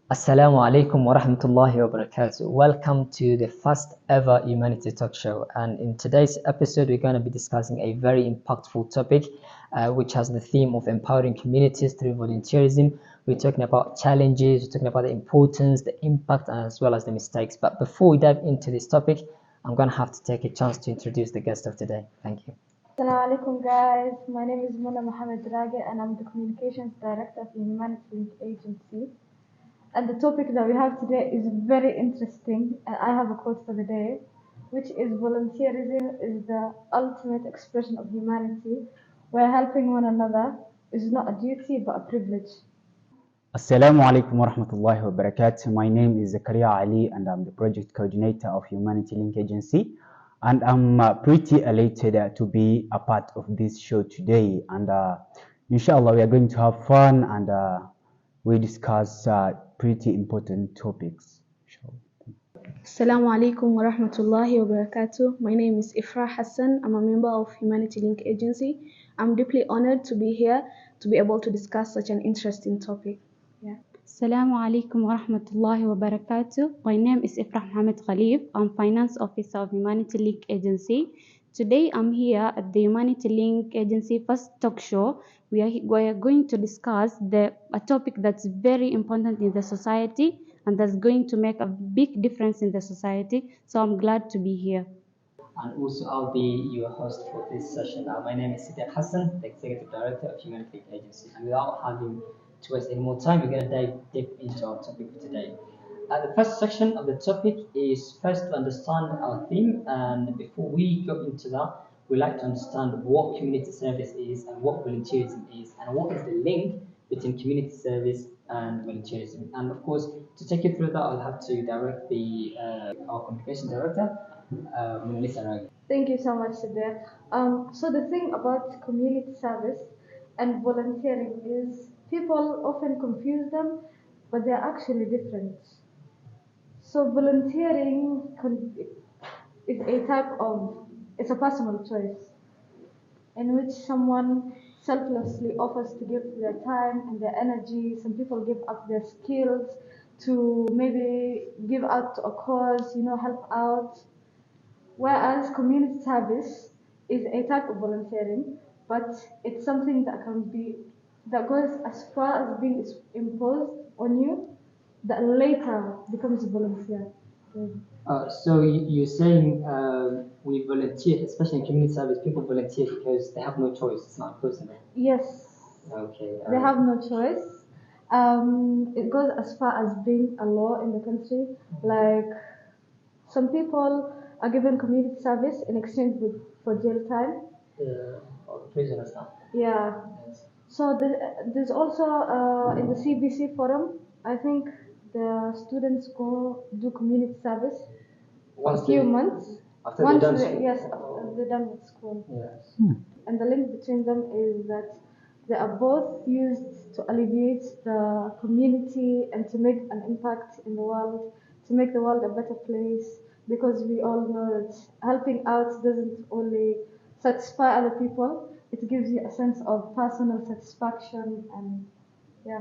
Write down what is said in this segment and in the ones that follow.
Assalamu alaikum wa rahmatullahi wa barakatuh. Welcome to the first ever Humanity Talk Show. And in today's episode, we're going to be discussing a very impactful topic, which has the theme of empowering communities through volunteerism. We're talking about challenges, we're talking about the importance, the impact, as well as the mistakes. But before we dive into this topic, I'm going to have to take a chance to introduce the guest of today. Thank you. Assalamu alaikum guys, my name is Mona Mohammed Rage and I'm the Communications Director of the Humanity Link Agency. And the topic that we have today is very interesting, and I have a quote for the day, which is volunteerism is the ultimate expression of humanity, where helping one another is not a duty but a privilege. Assalamu alaikum wa rahmatullahi wa barakatuh. My name is Zakaria Ali and I'm the project coordinator of Humanity Link Agency. And I'm pretty elated to be a part of this show today. And inshallah, we are going to have fun and we discuss pretty important topics. Assalamu alaikum wa rahmatullahi wa barakatuh. My name is Ifrah Hassan. I'm a member of Humanity Link Agency. I'm deeply honored to be here to be able to discuss such an interesting topic. Assalamu alaikum wa rahmatullahi wa barakatuh. My name is Ifrah Mohammed Khalif. I'm Finance Officer of Humanity Link Agency. Today I'm here at the Humanity Link Agency first talk show. We are going to discuss a topic that's very important in the society and that's going to make a big difference in the society. So I'm glad to be here. And also, I'll be your host for this session. My name is CDev Hassan, the Executive Director of Humanity Link Agency. And without having to waste any more time, we're going to dive deep into our topic for today. The first section of the topic is first to understand our theme, and before we go into that, we'd like to understand what community service is and what volunteerism is, and what is the link between community service and volunteerism. And of course, to take you through that, I'll have to direct our communication director, Melissa. Thank you so much, Siddiq. So the thing about community service and volunteering is people often confuse them, but they're actually different. So volunteering is it's a personal choice in which someone selflessly offers to give their time and their energy. Some people give up their skills to maybe give out to a cause, help out. Whereas community service is a type of volunteering, but it's something that goes as far as being imposed on you, that later becomes volunteer. So you're saying we volunteer, especially in community service, people volunteer because they have no choice. It's not personal. Yes. Okay. They have no choice. It goes as far as being a law in the country. Like some people are given community service in exchange for jail time. Or prisoners now. Yeah. Yes. So there's also in the CBC forum, I think the students go do community service for a few months. After they're done school? Yes, after they're done with school. Yes. And the link between them is that they are both used to alleviate the community and to make an impact in the world, to make the world a better place, because we all know that helping out doesn't only satisfy other people, it gives you a sense of personal satisfaction and yeah.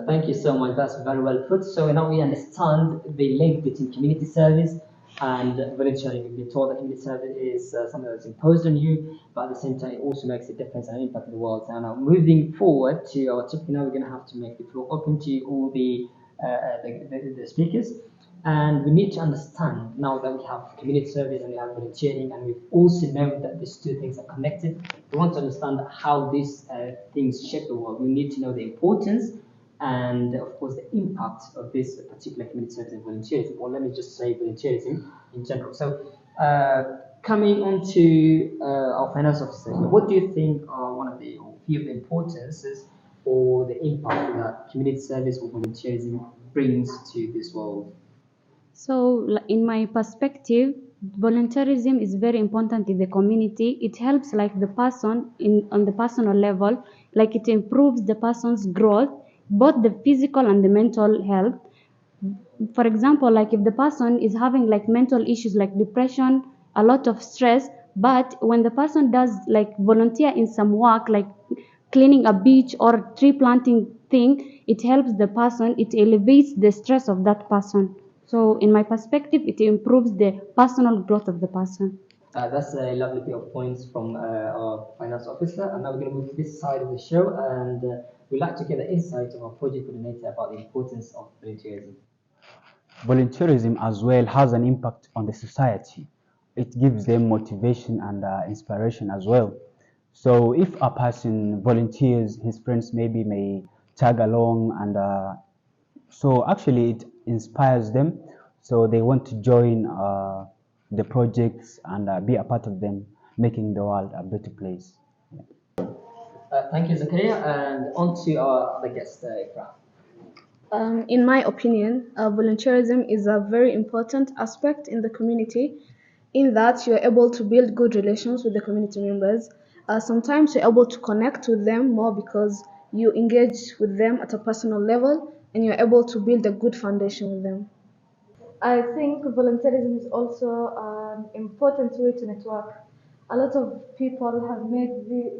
Thank you so much. That's very well put. So now we understand the link between community service and volunteering. We've been told that community service is something that's imposed on you, but at the same time, it also makes a difference and an impact in the world. And now moving forward to our topic, now we're going to have to make the floor open to all the speakers. And we need to understand now that we have community service and we have volunteering, and we also know that these two things are connected. We want to understand how these things shape the world. We need to know the importance and, of course, the impact of this particular community service and volunteerism, or let me just say volunteerism in general. So, coming on to our finance officer, what do you think are one of the few of the importances or the impact that community service or volunteerism brings to this world? So, in my perspective, volunteerism is very important in the community. It helps like the person on the personal level, like it improves the person's growth, both the physical and the mental health. For example, like if the person is having like mental issues like depression, a lot of stress, but when the person does like volunteer in some work like cleaning a beach or tree planting thing, it helps the person, it elevates the stress of that person. So in my perspective, it improves the personal growth of the person. That's a lovely bit of points from our finance officer. And now we're going to move to this side of the show, and we'd like to get the insight of our project coordinator about the importance of volunteerism. Volunteerism as well has an impact on the society. It gives them motivation and inspiration as well. So if a person volunteers, his friends maybe may tag along, and so actually it inspires them. So they want to join the projects and be a part of them, making the world a better place. Thank you, Zakaria, and on to our other guest, Ikra. In my opinion, volunteerism is a very important aspect in the community, in that you're able to build good relations with the community members. Sometimes you're able to connect with them more because you engage with them at a personal level and you're able to build a good foundation with them. I think volunteerism is also an important way to network. A lot of people have made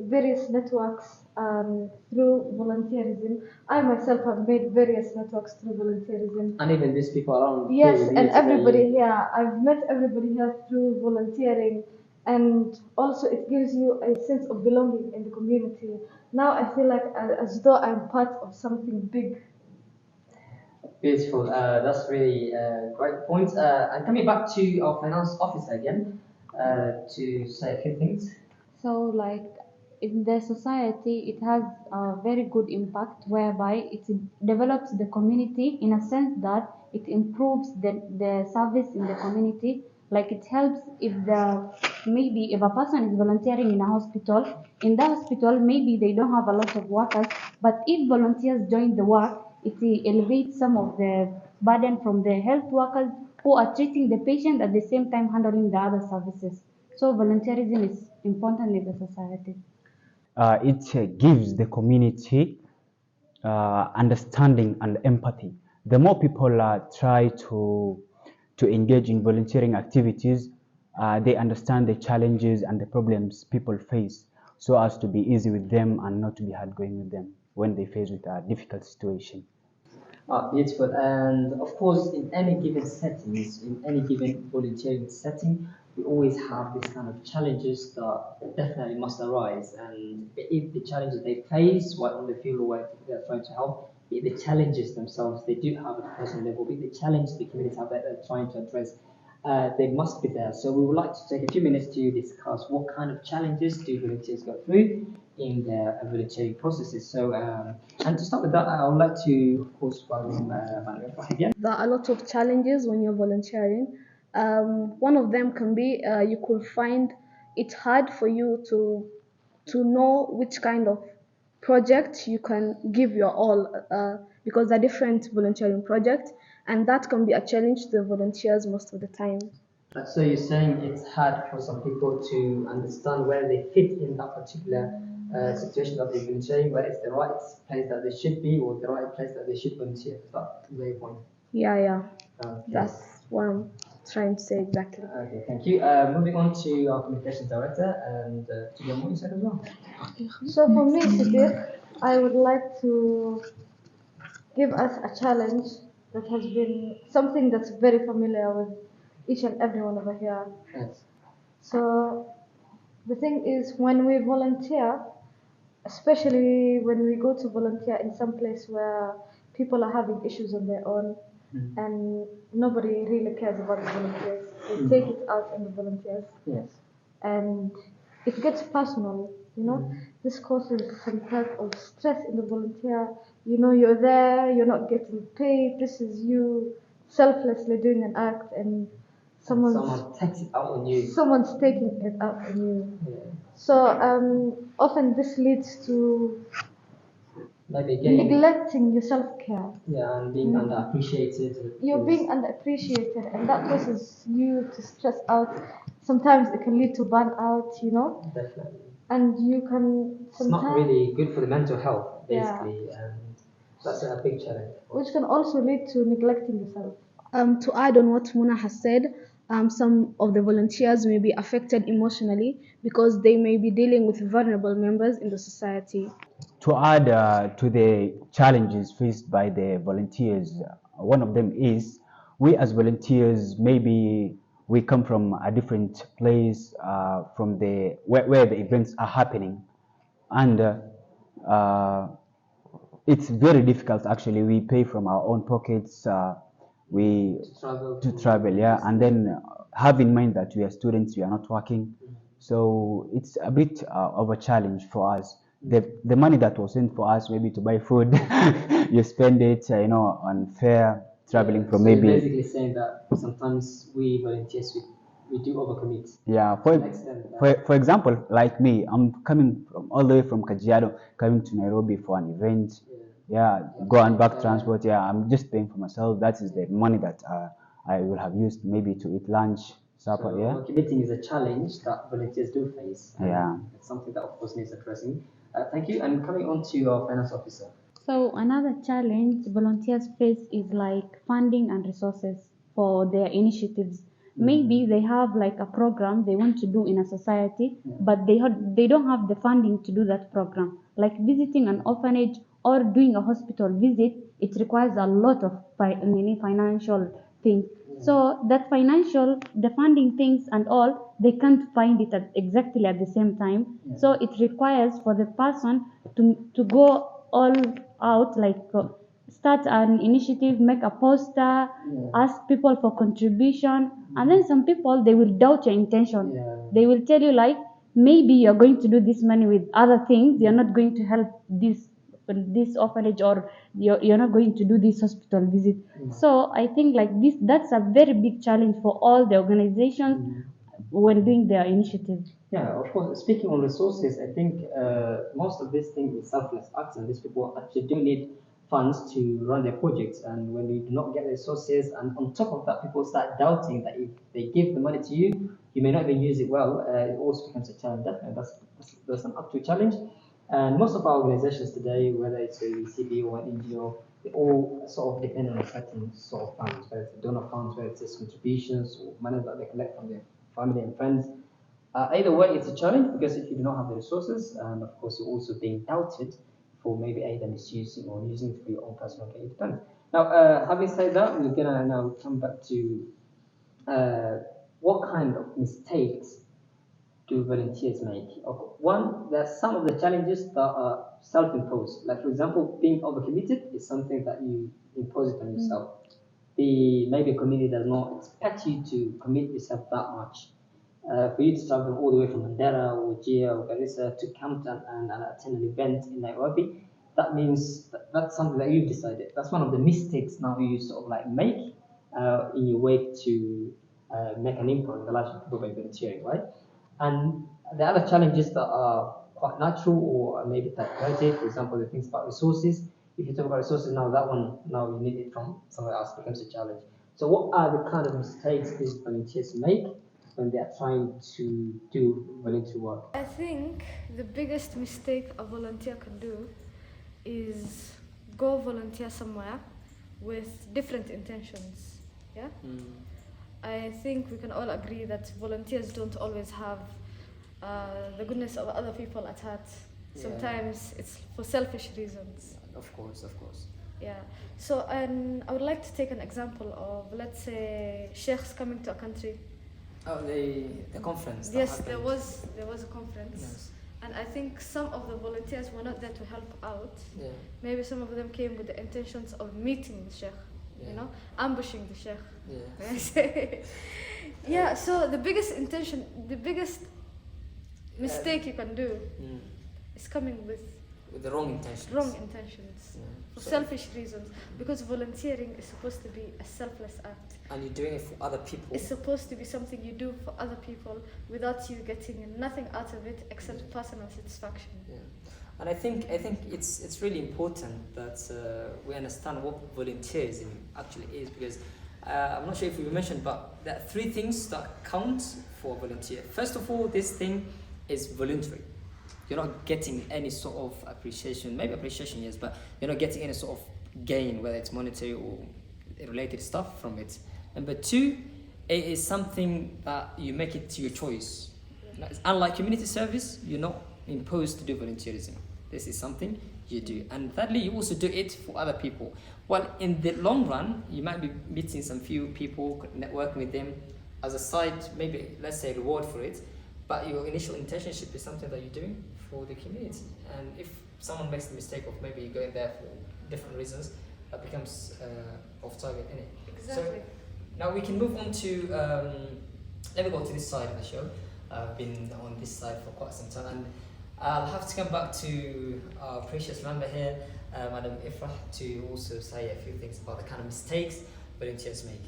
various networks through volunteerism. I myself have made various networks through volunteerism. And even these people around Yes, here with and you today, everybody here. I've met everybody here through volunteering, and also it gives you a sense of belonging in the community. Now I feel like as though I'm part of something big. Beautiful. That's really great point. And coming back to our finance officer again, to say a few things. So, like in the society, it has a very good impact whereby it develops the community in a sense that it improves the service in the community. Like it helps if maybe if a person is volunteering in a hospital, in the hospital maybe they don't have a lot of workers, but if volunteers join the work, it elevates some of the burden from the health workers who are treating the patient at the same time handling the other services. So volunteerism is important in the society. It gives the community understanding and empathy. The more people try to engage in volunteering activities, they understand the challenges and the problems people face, so as to be easy with them and not to be hard going with them when they face with a difficult situation. Beautiful. And of course, in any given settings, in any given volunteering setting, we always have this kind of challenges that definitely must arise. And if the challenges they face while on the field or where they're trying to help, if the challenges themselves they do have at a personal level, if the challenge the community have that they're trying to address, they must be there. So we would like to take a few minutes to discuss what kind of challenges do volunteers go through in their volunteering processes. So, and to start with that, I would like to, of course, welcome again. There are a lot of challenges when you're volunteering. One of them can be you could find it hard for you to know which kind of project you can give your all because they're different volunteering projects, and that can be a challenge to the volunteers most of the time. So you're saying it's hard for some people to understand where they fit in that particular situation that they're volunteering, where it's the right place that they should be or the right place that they should volunteer. Is that the point? Yeah. Okay. That's what I'm trying to say exactly. Okay, thank you. Moving on to our communications director and to your more insight as well. So for me, CDev, I would like to give us a challenge that has been something that's very familiar with each and everyone over here. Yes. So the thing is, when we volunteer, especially when we go to volunteer in some place where people are having issues on their own, and nobody really cares about the volunteers, they take it out on the volunteers. Yes. And it gets personal, you know. This causes some type of stress in the volunteer. You know, you're there, you're not getting paid, this is you selflessly doing an act, and Someone takes it out on you. someone's taking it out on you. Yeah. So often this leads to Maybe getting neglecting your self-care. yeah, and being underappreciated. You're being underappreciated, and that causes you to stress out. Sometimes it can lead to burnout, you know. Definitely. And you can It's not sometimes, really good for the mental health, Yeah. basically, and that's a big challenge. which can also lead to neglecting yourself. To add on what Muna has said, some of the volunteers may be affected emotionally because they may be dealing with vulnerable members in the society. to add to the challenges faced by the volunteers, one of them is we as volunteers, maybe we come from a different place from the where the events are happening, and it's very difficult actually. We pay from our own pockets. We to travel, yeah, and then have in mind that we are students, we are not working, so it's a bit of a challenge for us. The money that was sent for us maybe to buy food, you spend it, on fare, traveling from So you're maybe. basically saying that sometimes we volunteers we do overcommit. Yeah, To an extent for example, like me, I'm coming from all the way from Kajiado, coming to Nairobi for an event. Yeah, go and back transport. Yeah, I'm just paying for myself. That is the money that I will have used maybe to eat lunch, supper. So Yeah. overcommitting is a challenge that volunteers do face. And Yeah. it's something that of course needs addressing. Thank you. And coming on to your finance officer. So another challenge volunteers face is like funding and resources for their initiatives. Maybe they have like a program they want to do in a society, but they don't have the funding to do that program. Like visiting an orphanage or doing a hospital visit, it requires a lot of financial things. So that the funding things and all, they can't find it exactly at the same time. So it requires for the person to go all out, like start an initiative, make a poster, ask people for contribution, and then some people they will doubt your intention. They will tell you like maybe you're going to do this money with other things, you're not going to help this orphanage, or you're not going to do this hospital visit. So I think like that's a very big challenge for all the organizations when doing their initiative. Yeah, of course. Speaking on resources, I think most of this thing is selfless acts, and these people actually do need funds to run their projects. And when we do not get the resources, and on top of that, people start doubting that if they give the money to you, you may not even use it well. It also becomes a challenge. Definitely, that's an up to challenge. And most of our organizations today, whether it's a CB or an NGO, they all sort of depend on a certain sort of funds, whether it's donor funds, whether it's contributions or money that they collect from their family and friends. Either way, it's a challenge because if you do not have the resources, and of course you're also being doubted for maybe either misusing or using it for your own personal gain. It depends. Now, having said that, we're gonna now come back to what kind of mistakes do volunteers make? One, there are some of the challenges that are self-imposed. Like for example, being overcommitted is something that you impose it on yourself. Maybe a community does not expect you to commit yourself that much. For you to travel all the way from Mandera or Wajir or Garissa to Campton and attend an event in Nairobi, that means that's something that you've decided. That's one of the mistakes now you sort of like make in your way to make an impact in the lives of people by volunteering, right? And the other challenges that are quite natural or maybe therapeutic, for example, the things about resources. If you talk about resources now, that one now you need it from somewhere else becomes a challenge. So what are the kind of mistakes these volunteers make when they are trying to do volunteer work? I think the biggest mistake a volunteer can do is go volunteer somewhere with different intentions. Yeah? I think we can all agree that volunteers don't always have the goodness of other people at heart. Sometimes it's for selfish reasons. Of course. Yeah. So, and I would like to take an example of, let's say, sheikhs coming to a country. Oh, the conference. Yes, there was a conference. Yes. And I think some of the volunteers were not there to help out. Yeah. Maybe some of them came with the intentions of meeting the sheikh, ambushing the sheikh. Yeah. So the biggest mistake you can do is coming with the wrong intentions. For selfish reasons, because volunteering is supposed to be a selfless act. And you're doing it for other people. It's supposed to be something you do for other people without you getting nothing out of it except personal satisfaction. Yeah. And I think it's really important that we understand what volunteerism actually is, because I'm not sure if we mentioned, but there are three things that count for a volunteer. First of all, this thing is voluntary. You're not getting any sort of appreciation, maybe appreciation, yes, but you're not getting any sort of gain, whether it's monetary or related stuff from it. Number two, it is something that you make it to your choice. Unlike community service, you're not imposed to do volunteerism. This is something you do. And thirdly, you also do it for other people. Well, in the long run, you might be meeting some few people, networking with them as a side, maybe let's say reward for it. But your initial internship is something that you're doing for the community. And if someone makes the mistake of maybe going there for different reasons, that becomes off target, innit? Exactly. So now we can move on to, let me go to this side of the show. I've been on this side for quite some time. And I'll have to come back to our precious member here, Madam Ifrah, to also say a few things about the kind of mistakes volunteers make.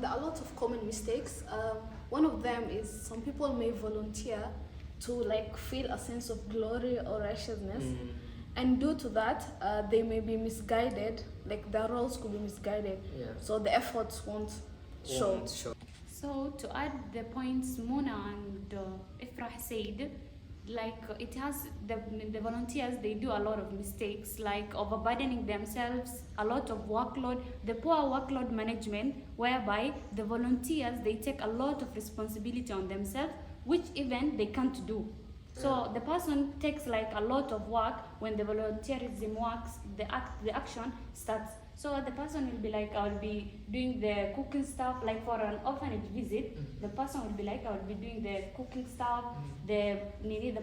There are a lot of common mistakes. One of them is some people may volunteer to like feel a sense of glory or righteousness, and due to that, they may be misguided. Like their roles could be misguided, so the efforts won't show. So to add the points Mona and Ifrah said, like it has the volunteers, they do a lot of mistakes, like overburdening themselves, a lot of workload, the poor workload management, whereby the volunteers, they take a lot of responsibility on themselves, which even they can't do. So the person takes like a lot of work. When the volunteerism works, the action starts. So the person will be like, I'll be doing the cooking stuff, like for an orphanage visit, the person will be like, I'll be doing the cooking stuff, the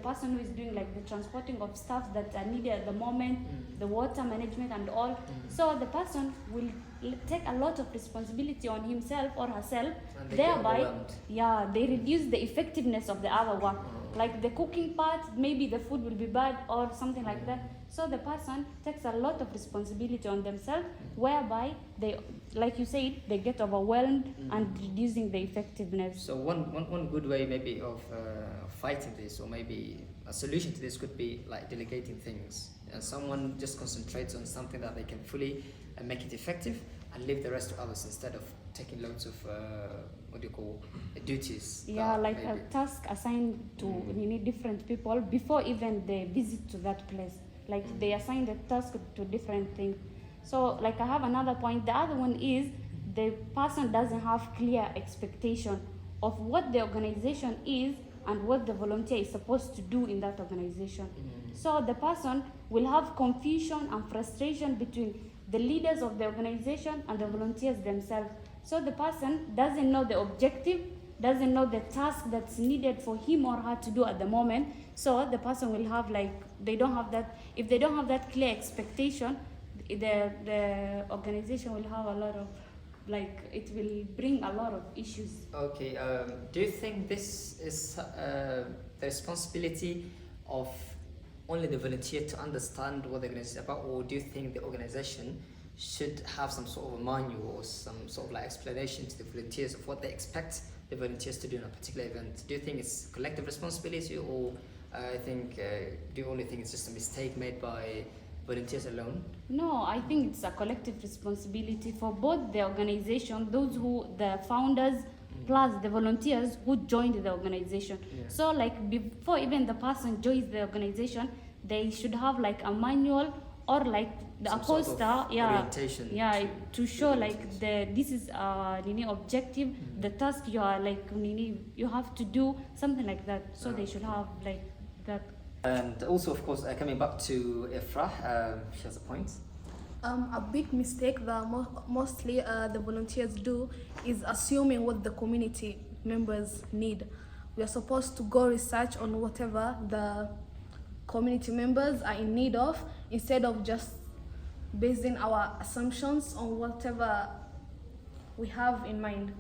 person who is doing like the transporting of stuff that are needed at the moment, the water management and all. So the person will take a lot of responsibility on himself or herself, thereby, they reduce the effectiveness of the other work. Like the cooking part, maybe the food will be bad or something like that. So the person takes a lot of responsibility on themselves, whereby they, like you said, they get overwhelmed and reducing the effectiveness. So one good way maybe of fighting this, or maybe a solution to this, could be like delegating things. And someone just concentrates on something that they can fully make it effective, and leave the rest to others instead of taking loads of duties. Yeah, like maybe a task assigned to different people before even the visit to that place. Like they assign the task to different things. So like I have another point. The other one is the person doesn't have clear expectation of what the organization is and what the volunteer is supposed to do in that organization. So the person will have confusion and frustration between the leaders of the organization and the volunteers themselves. So the person doesn't know the objective, doesn't know the task that's needed for him or her to do at the moment. So the person will have like, they don't have that, if they don't have that clear expectation, the organization will have a lot of, like, it will bring a lot of issues. Okay, do you think this is the responsibility of only the volunteer to understand what the organization is about, or do you think the organization should have some sort of a manual or some sort of like explanation to the volunteers of what they expect the volunteers to do in a particular event? Do you think it's collective responsibility, or do you only think it's just a mistake made by volunteers alone? No, I think it's a collective responsibility for both the organization, those who, the founders, plus the volunteers who joined the organization. So like before even the person joins the organization, they should have like a manual or like a poster, orientation, to show like this is objective, the task you are like you have to do, something like that. So they should have like that. And also, of course, coming back to Ifrah, she has a point. A big mistake that mostly the volunteers do is assuming what the community members need. We are supposed to go research on whatever the community members are in need of, instead of just basing our assumptions on whatever we have in mind.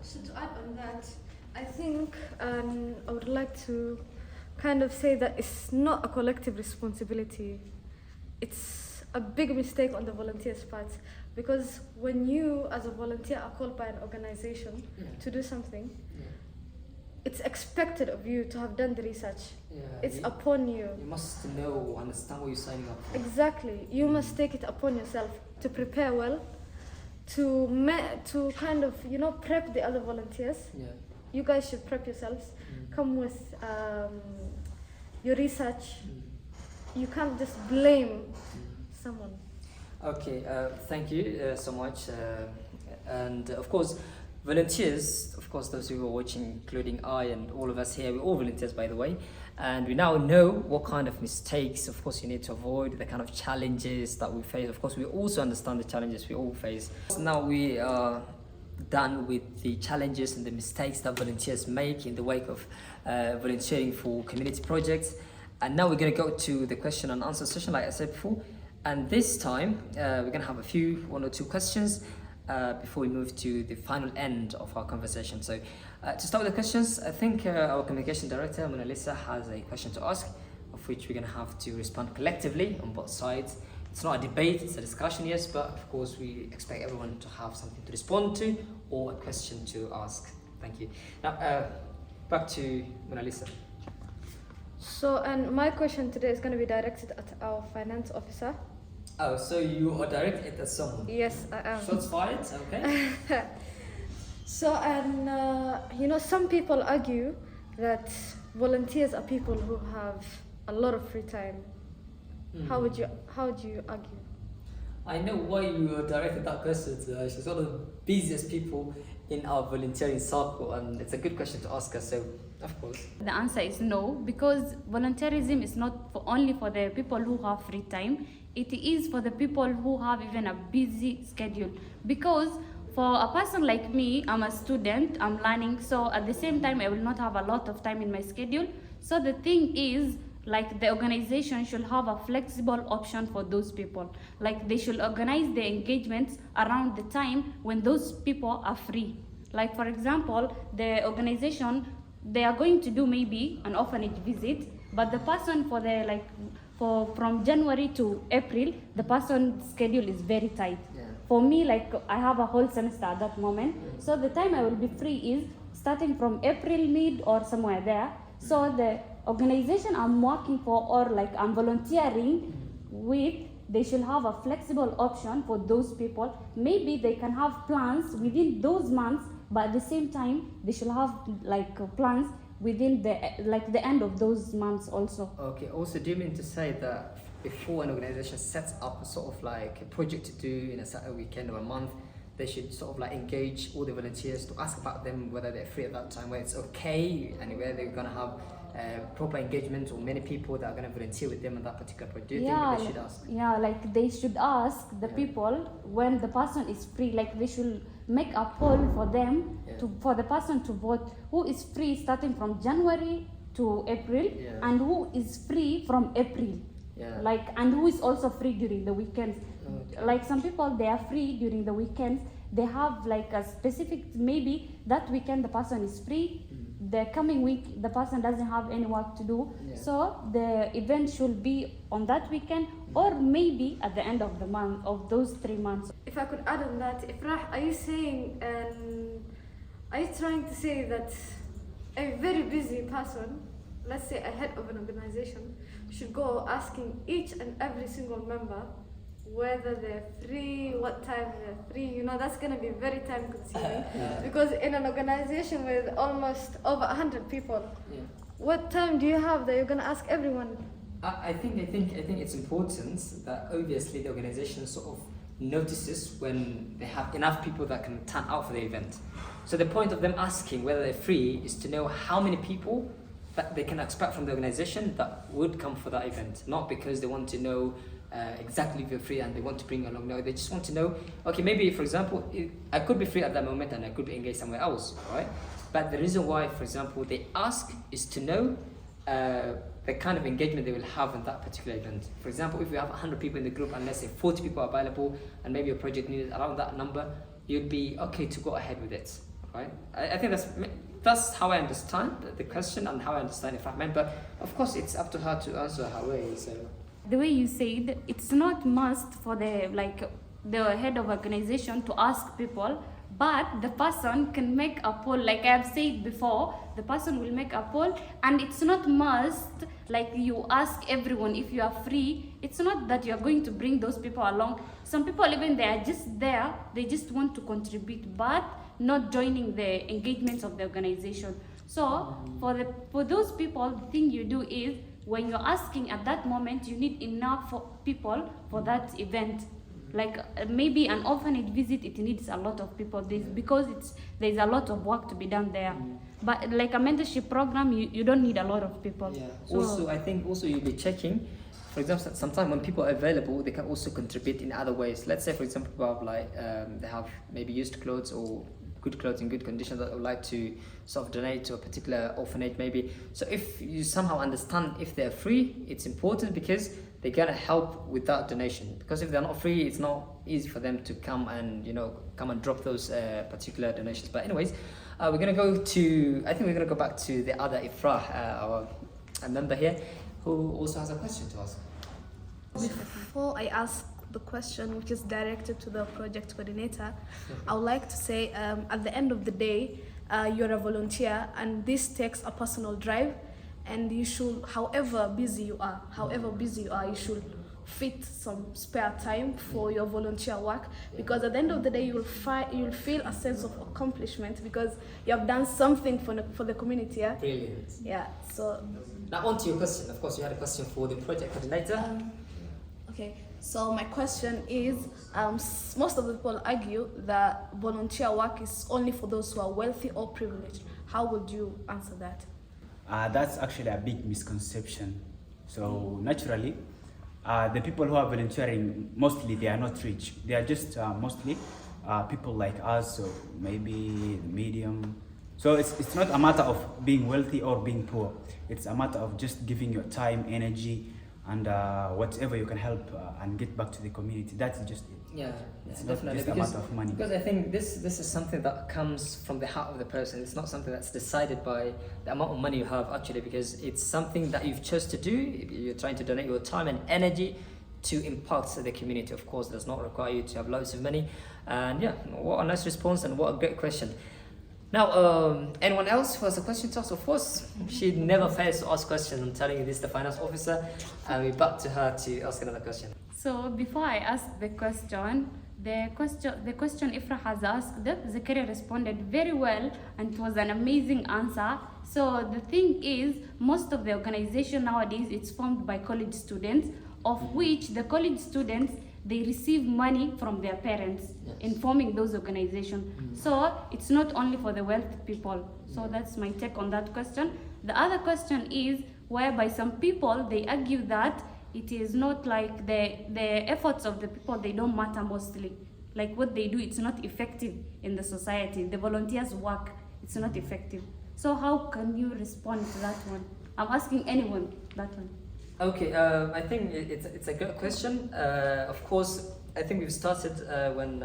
So to add on that, I think I would like to kind of say that it's not a collective responsibility. It's a big mistake on the volunteers' part, because when you as a volunteer are called by an organization to do something, it's expected of you to have done the research. It's upon you. You must know, understand what you're signing up for. Exactly. You must take it upon yourself to prepare well, to kind of, prep the other volunteers. You guys should prep yourselves. Come with your research. You can't just blame someone. Okay, thank you so much. And of course, volunteers, of course, those who are watching, including I and all of us here, we're all volunteers, by the way, and we now know what kind of mistakes, of course, you need to avoid, the kind of challenges that we face. Of course, we also understand the challenges we all face. Now we are done with the challenges and the mistakes that volunteers make in the wake of volunteering for community projects. And now we're going to go to the question and answer session, like I said before. And this time, we're going to have one or two questions before we move to the final end of our conversation. So to start with the questions, I think our communication director, Mona Lisa, has a question to ask, of which we're going to have to respond collectively on both sides. It's not a debate, it's a discussion, yes, but of course we expect everyone to have something to respond to or a question to ask. Thank you. Now, back to Mona Lisa. So, and my question today is going to be directed at our finance officer. Oh, so you are directed at someone? Yes, I am. Shots fired, okay. So, and you know, some people argue that volunteers are people who have a lot of free time. How would you argue? I know why you directed that question to her. She's one of the busiest people in our volunteering circle, and it's a good question to ask her, so of course. The answer is no, because volunteerism is not only for the people who have free time, it is for the people who have even a busy schedule. Because for a person like me, I'm a student, I'm learning, so at the same time I will not have a lot of time in my schedule. So the thing is, like, the organization should have a flexible option for those people. Like, they should organize the engagements around the time when those people are free. Like, for example, the organization, they are going to do maybe an orphanage visit, but the person from January to April, the person's schedule is very tight. Yeah. For me, like, I have a whole semester at that moment, so the time I will be free is starting from April mid or somewhere there. So the organization I'm working for, or like I'm volunteering with, they should have a flexible option for those people. Maybe they can have plans within those months, but at the same time they should have like plans within the end of those months also. Okay, also, do you mean to say that before an organization sets up a sort of like a project to do in a certain weekend or a month, they should sort of like engage all the volunteers to ask about them, whether they're free at that time, whether it's okay, and whether they're going to have proper engagement or many people that are going to volunteer with them on that particular project? Do you think they should ask? Yeah, like they should ask the people when the person is free. Like, they should make a poll for them for the person to vote who is free starting from January to April and who is free from April. Like, and who is also free during the weekends. Okay. Like, some people, they are free during the weekends. They have like a specific, maybe that weekend the person is free. The coming week the person doesn't have any work to do. So the event should be on that weekend, or maybe at the end of the month, of those 3 months. If I could add on that, Ifrah, are you trying to say that a very busy person, let's say a head of an organization, should go asking each and every single member whether they're free, what time they're free? You know, that's going to be very time consuming. Because in an organization with almost over 100 people, what time do you have that you're going to ask everyone? I think it's important that obviously the organization sort of notices when they have enough people that can turn out for the event. So the point of them asking whether they're free is to know how many people that they can expect from the organization that would come for that event. Not because they want to know exactly if you're free and they want to bring along. No, they just want to know, okay, maybe for example, I could be free at that moment and I could be engaged somewhere else, right? But the reason why, for example, they ask is to know the kind of engagement they will have in that particular event. For example, if we have 100 people in the group and let's say 40 people are available and maybe your project needed around that number, you'd be okay to go ahead with it, right? I think that's how I understand the question and how I understand it. But of course, it's up to her to answer her way. So the way you said, it's not must for the head of organization to ask people, but the person can make a poll. Like I have said before, the person will make a poll, and it's not must like you ask everyone if you are free. It's not that you are going to bring those people along. Some people, even they are just there, they just want to contribute, but not joining the engagements of the organization. So for those people, the thing you do is, when you're asking at that moment, you need enough people for that event. Like maybe an orphanage visit, it needs a lot of people because there's a lot of work to be done there. But like a mentorship program, you don't need a lot of people. Yeah. So, Also, I think also you'll be checking. For example, sometimes when people are available, they can also contribute in other ways. Let's say, for example, people have like they have maybe used clothes or good clothes in good condition that would like to sort of donate to a particular orphanage, maybe. So if you somehow understand if they're free, it's important because they're gonna help with that donation. Because if they're not free, it's not easy for them to come and come and drop those particular donations. But anyways, we're gonna go to. I think we're gonna go back to the other Ifrah, our member here, who also has a question to ask. Before I ask the question, which is directed to the project coordinator, I would like to say at the end of the day, you're a volunteer and this takes a personal drive, and you should, however busy you are, you should fit some spare time for your volunteer work, because at the end of the day you'll feel a sense of accomplishment because you have done something for the community. Yeah? Brilliant. Yeah. So Now on to your question. Of course, you had a question for the project coordinator. Okay, so my question is, most of the people argue that volunteer work is only for those who are wealthy or privileged. How would you answer that? That's actually a big misconception. So naturally, the people who are volunteering, mostly they are not rich. They are just mostly people like us, so maybe medium. So it's not a matter of being wealthy or being poor. It's a matter of just giving your time, energy, and whatever you can help and get back to the community. That's just it. Yeah, It's definitely. not just a matter of money. Because I think this is something that comes from the heart of the person. It's not something that's decided by the amount of money you have, actually, because it's something that you've chose to do. You're trying to donate your time and energy to impact the community. Of course, does not require you to have loads of money. And yeah, what a nice response and what a great question. Now, anyone else who has a question to ask? Of course, she never fails to ask questions. I'm telling you, this is the finance officer, and we're back to her to ask another question. So before I ask the question Ifrah has asked, Zakaria responded very well, and it was an amazing answer. So the thing is, most of the organization nowadays, it's formed by college students, of which the college students, they receive money from their parents in forming those organizations. So it's not only for the wealthy people. So that's my take on that question. The other question is, whereby some people, they argue that it is not like the efforts of the people, they don't matter mostly. Like what they do, it's not effective in the society. The volunteers' work, it's not effective. So how can you respond to that one? I'm asking anyone that one. Okay, I think it's a good question. Of course, I think we've started when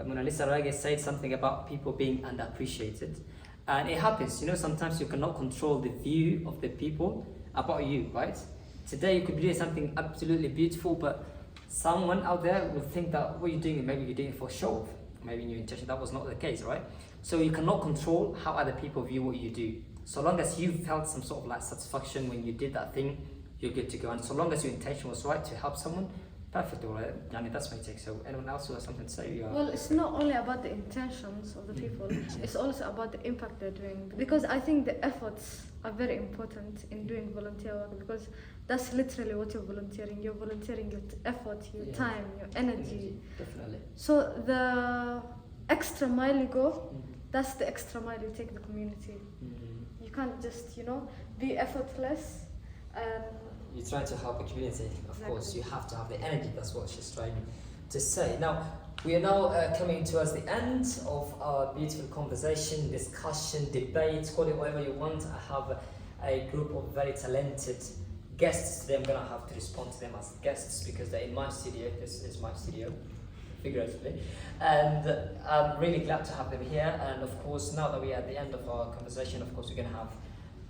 Mona Lisa Rage said something about people being underappreciated. And it happens, sometimes you cannot control the view of the people about you, right? Today you could be doing something absolutely beautiful, but someone out there will think that what you're doing, maybe you're doing it for show, maybe in your intention that was not the case, right? So you cannot control how other people view what you do. So long as you felt some sort of like satisfaction when you did that thing, you're good to go. And so long as your intention was right to help someone, perfect, all right? Yani, that's my take. So anyone else who has something to say? Well, it's not only about the intentions of the people, it's also about the impact they're doing. Because I think the efforts are very important in doing volunteer work, because that's literally what you're volunteering. You're volunteering your effort, your time, your energy. Definitely. So the extra mile you go, that's the extra mile you take the community. You can't just, be effortless and You're trying to help a community, of course. You have to have the energy. That's what she's trying to say. Now, we are now coming towards the end of our beautiful conversation, discussion, debate, call it whatever you want. I have a group of very talented guests today. I'm going to have to respond to them as guests because they're in my studio. This is my studio, figuratively. And I'm really glad to have them here. And of course, now that we're at the end of our conversation, of course, we're going to have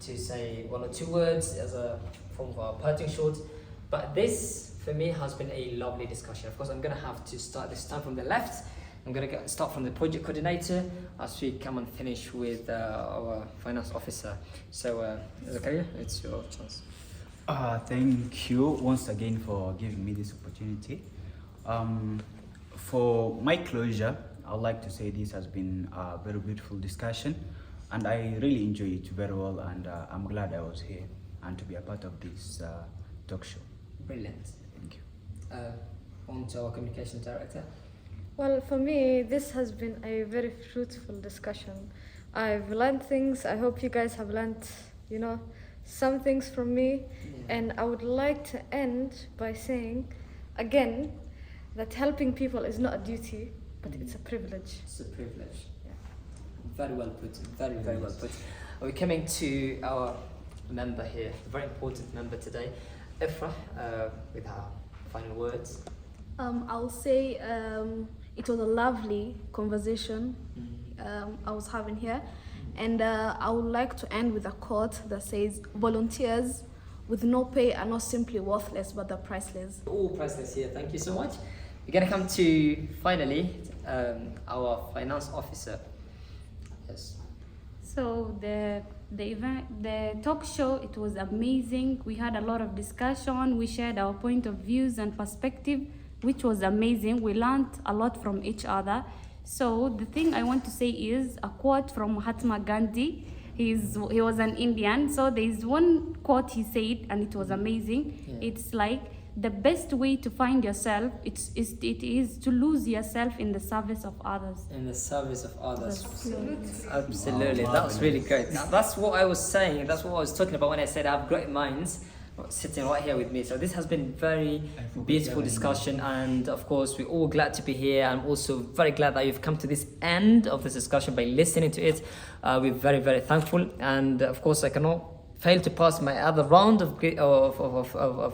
to say one or two words as a form of our parting shot. But this, for me, has been a lovely discussion. Of course, I'm going to have to start this time from the left. I'm going to start from the project coordinator as we come and finish with our finance officer. So, Zakaria, it's your chance. Thank you once again for giving me this opportunity. For my closure, I'd like to say this has been a very beautiful discussion, and I really enjoyed it very well, and I'm glad I was here and to be a part of this talk show. Brilliant. Thank you. on to our communication director. Well, for me, this has been a very fruitful discussion. I've learned things. I hope you guys have learned, some things from me. Yeah. And I would like to end by saying, again, that helping people is not a duty, but it's a privilege. It's a privilege. Yeah. Very well put. Very, very well put. We're coming to our member here, a very important member today, Ifrah, with her final words. I'll say it was a lovely conversation I was having here, and I would like to end with a quote that says, "Volunteers with no pay are not simply worthless, but they're priceless." All priceless here. Thank you so much. We're gonna come to finally our finance officer. Yes. So the event, the talk show, it was amazing. We had a lot of discussion. We shared our point of views and perspective, which was amazing. We learned a lot from each other. So the thing I want to say is a quote from Mahatma Gandhi. He was an Indian. So there is one quote he said, and it was amazing. Yeah. It's like, the best way to find yourself, it is to lose yourself in the service of others. In the service of others. Absolutely. Absolutely. That was really great. That's what I was saying. That's what I was talking about when I said I have great minds sitting right here with me. So this has been very beautiful discussion, and of course we're all glad to be here. I'm also very glad that you've come to this end of this discussion by listening to it. We're very, very thankful, and of course I cannot fail to pass my other round of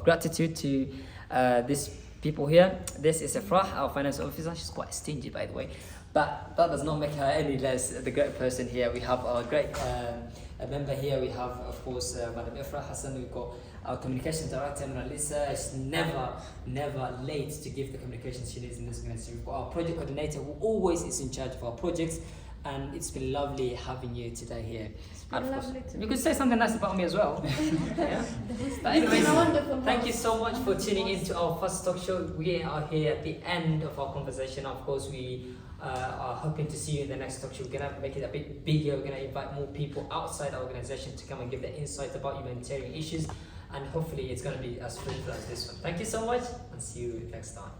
gratitude to these people here. This is Ifrah, our finance officer. She's quite stingy, by the way, but that does not make her any less the great person here. We have our great member here. We have, of course, Madam Ifrah Hassan. We've got our communication director, Lisa. Is never late to give the communications she needs in this organization. We've got our project coordinator, who always is in charge of our projects. And it's been lovely having you today here. And of course, you could say something nice about me as well. Yeah? But anyways, thank you so much for tuning in to our first talk show. We are here at the end of our conversation. Of course, we are hoping to see you in the next talk show. We're going to make it a bit bigger. We're going to invite more people outside our organization to come and give their insight about humanitarian issues. And hopefully it's going to be as fruitful as this one. Thank you so much, and see you next time.